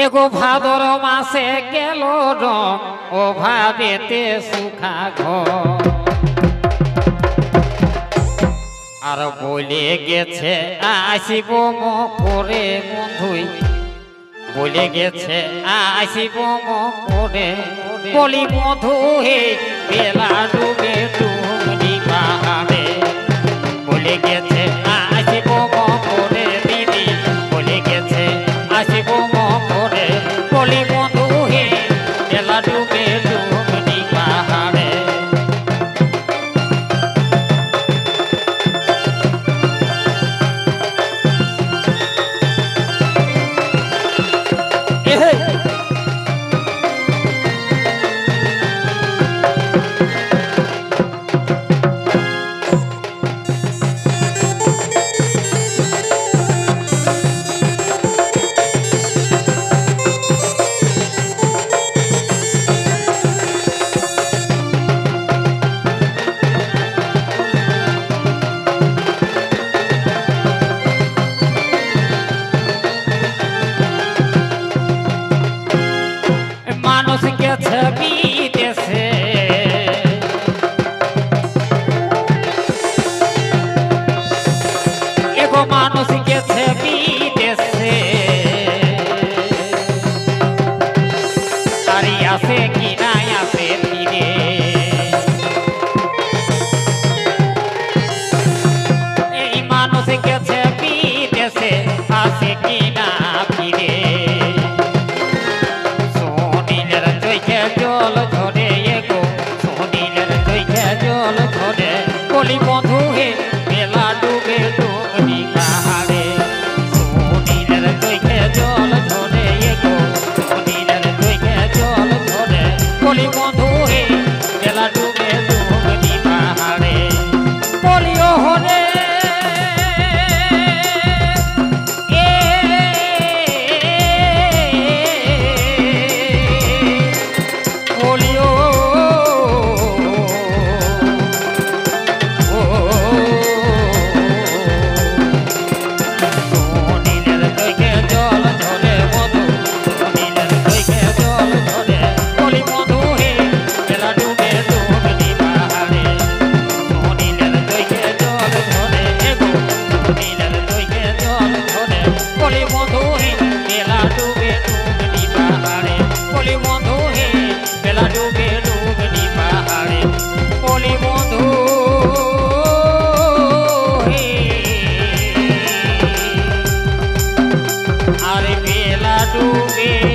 এগো ভাদর মাসে গেল রং ও ভাবেতে সুখা ঘর আর বলে গেছে আসিব করে বন্ধুই বলে গেছে আসিব করে বলি বধু হে বেলা ডুবে ডুবনি পাহাড়ে বলে গেছে আসিব করে দিদি বলে গেছে আসিব করে বলি বধু হে বেলা ডুবে ডুবনি পাহাড়ে মানুষ গেছে বিদেশে এগো মানুষ গেছে বিদেশে তারি আসে কি নাই আসে ফিরে এই মানুষ গেছে বিদেশে আসে কি না ফিরে জল ঝরে এগো সুনীলের চোখে জল ঝরে বলি বন্ধু হে বেলা ডুবে ডুবনি পাহাড়ে সুনীলের চোখে জল ঝরে এগো সুনীলের চোখে জল ঝরে বলি বন্ধু হে বেলা ডুবে ডুবনি পাহাড়ে বলিও হরে বেলা ডুবে